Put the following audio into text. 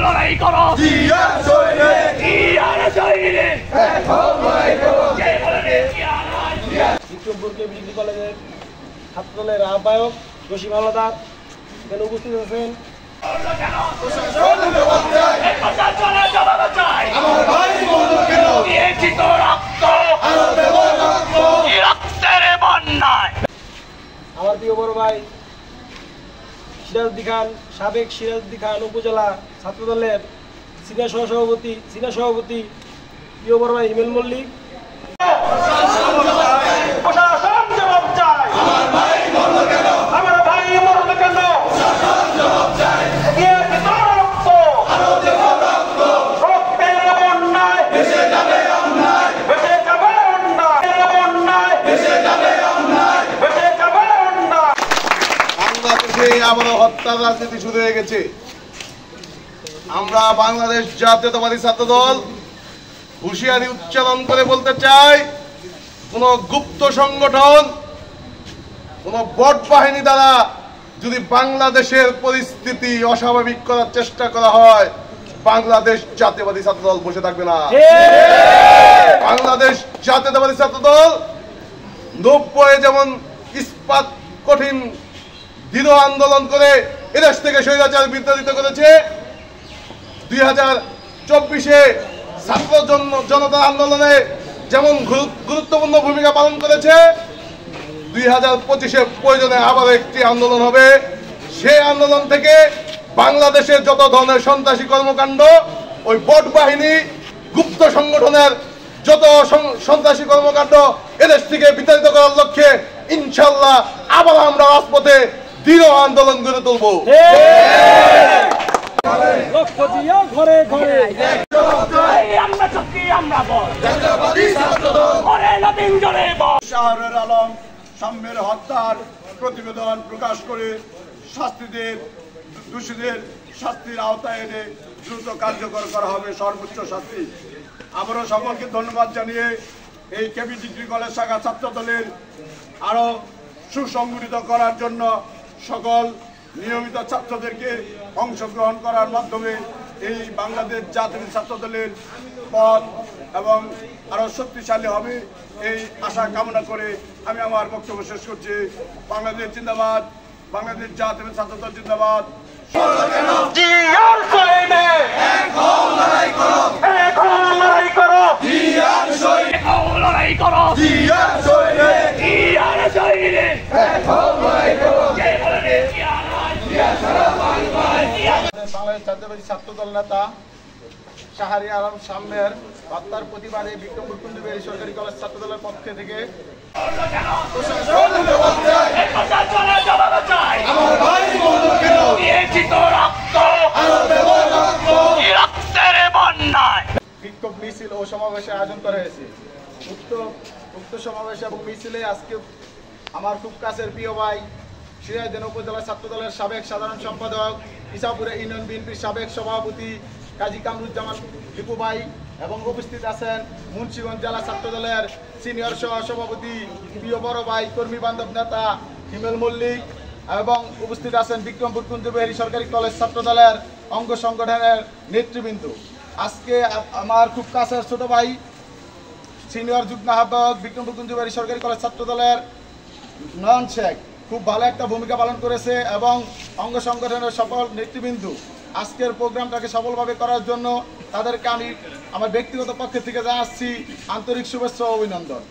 লড়াই করো জিয়ার সৈনিক জিয়ার সৈনিক লড়াই করো জয় বলবে জিয়ার বিক্রমপুর কেবিজি কলেজের ছাত্রদলের আহ্বায়ক জসিম হাওলাদার এখানে উপস্থিত আছেন। আমার প্রিয় বড় ভাই সিরাজউদ্দিন খান, সাবেক সিরাজউদ্দিন খান উপজেলা ছাত্রদলের সিনিয়র সভাপতি প্রিয় বড় ভাই হিমেল মল্লিক। আবারও হত্যার রাজনীতি শুরু হয়ে গেছে। আমরা বাংলাদেশ জাতীয়তাবাদী ছাত্রদল হুঁশিয়ারি উচ্চারণ করে বলতে চাই, কোন গুপ্ত সংগঠন, কোন বট বাহিনী দ্বারা যদি বাংলাদেশের পরিস্থিতি অস্বাভাবিক করার চেষ্টা করা হয়, বাংলাদেশ জাতীয়তাবাদী ছাত্রদল বসে থাকবে না। বাংলাদেশ জাতীয়তাবাদী ছাত্রদল 90 যেমন ইস্পাত কঠিন দৃঢ় আন্দোলন করে এদেশ থেকে স্বৈরাচার বিতাড়িত করেছে, 2024-এ ছাত্র জনতা আন্দোলনে যেমন গুরুত্বপূর্ণ ভূমিকা পালন করেছে, 2025-এ প্রয়োজনে আবার একটি আন্দোলন হবে। সেই আন্দোলন থেকে বাংলাদেশের যত ধরনের সন্ত্রাসী কর্মকাণ্ড, ওই বট বাহিনী গুপ্ত সংগঠনের যত সন্ত্রাসী কর্মকাণ্ড এদেশ থেকে বিতাড়িত করার লক্ষ্যে ইনশাল্লাহ আবার আমরা রাজপথে দৃঢ় আন্দোলন গড়ে তুলব। শাহরের আলম সাম্যের হত্যার প্রতিবেদন প্রকাশ করে দোষীদের শাস্তির আওতায় এনে দ্রুত কার্যকর করা হবে সর্বোচ্চ শাস্তি। আবারও সকলকে ধন্যবাদ জানিয়ে এই কেবিজি ডিগ্রি কলেজ শাখা ছাত্রদলের আরো সুসংগঠিত করার জন্য সকল নিয়মিত ছাত্রদেরকে অংশগ্রহণ করার মাধ্যমে এই বাংলাদেশ জাতীয় ছাত্রদলের পথ এবং আরো শক্তিশালী হবে, এই আশা কামনা করে আমি আমার বক্তব্য শেষ করছি। বাংলাদেশ জিন্দাবাদ, বাংলাদেশ জাতীয় ছাত্রদল জিন্দাবাদ। বাংলাদেশ জাতীয়তাবাদী ছাত্রদল নেতা শাহরি আলম সাম্যের হত্যার প্রতিবাদে বিক্রমপুর কুন্দুবেড়ি সরকারি কলেজ ছাত্রদলের পক্ষ থেকে বিক্ষোভ মিছিল ও সমাবেশের আয়োজন করা হয়েছে। উক্ত সমাবেশ এবং মিছিলে আজকে আমার খুব কাছের প্রিয় ভাই সিরাজউদ্দিন উপজেলা ছাত্রদলের সাবেক সাধারণ সম্পাদক, ইসাপুরে ইউনিয়ন বিএনপির সাবেক সভাপতি কাজী কামরুজ্জামান দীপু ভাই এবং উপস্থিত আছেন মুন্সিগঞ্জ জেলা ছাত্রদলের সিনিয়র সহসভাপতি প্রিয় বড় ভাই কর্মী বান্ধব নেতা হিমেল মল্লিক এবং উপস্থিত আছেন বিক্রমপুর কুন্দুবেড়ি সরকারি কলেজ ছাত্রদলের অঙ্গ সংগঠনের নেতৃবৃন্দ। আজকে আমার খুব কাছের ছোট ভাই সিনিয়র যুগ্ম আহ্বায়ক বিক্রমপুর কুন্দুবেড়ি সরকারি কলেজ ছাত্রদলের নয়ন শেখ খুব ভালো একটা ভূমিকা পালন করেছে এবং অঙ্গ সংগঠনের সকল নেতৃবৃন্দ আজকের প্রোগ্রামটাকে সফলভাবে করার জন্য তাদেরকে আমি আমার ব্যক্তিগত পক্ষ থেকে জানাচ্ছি আন্তরিক শুভেচ্ছা ও অভিনন্দন।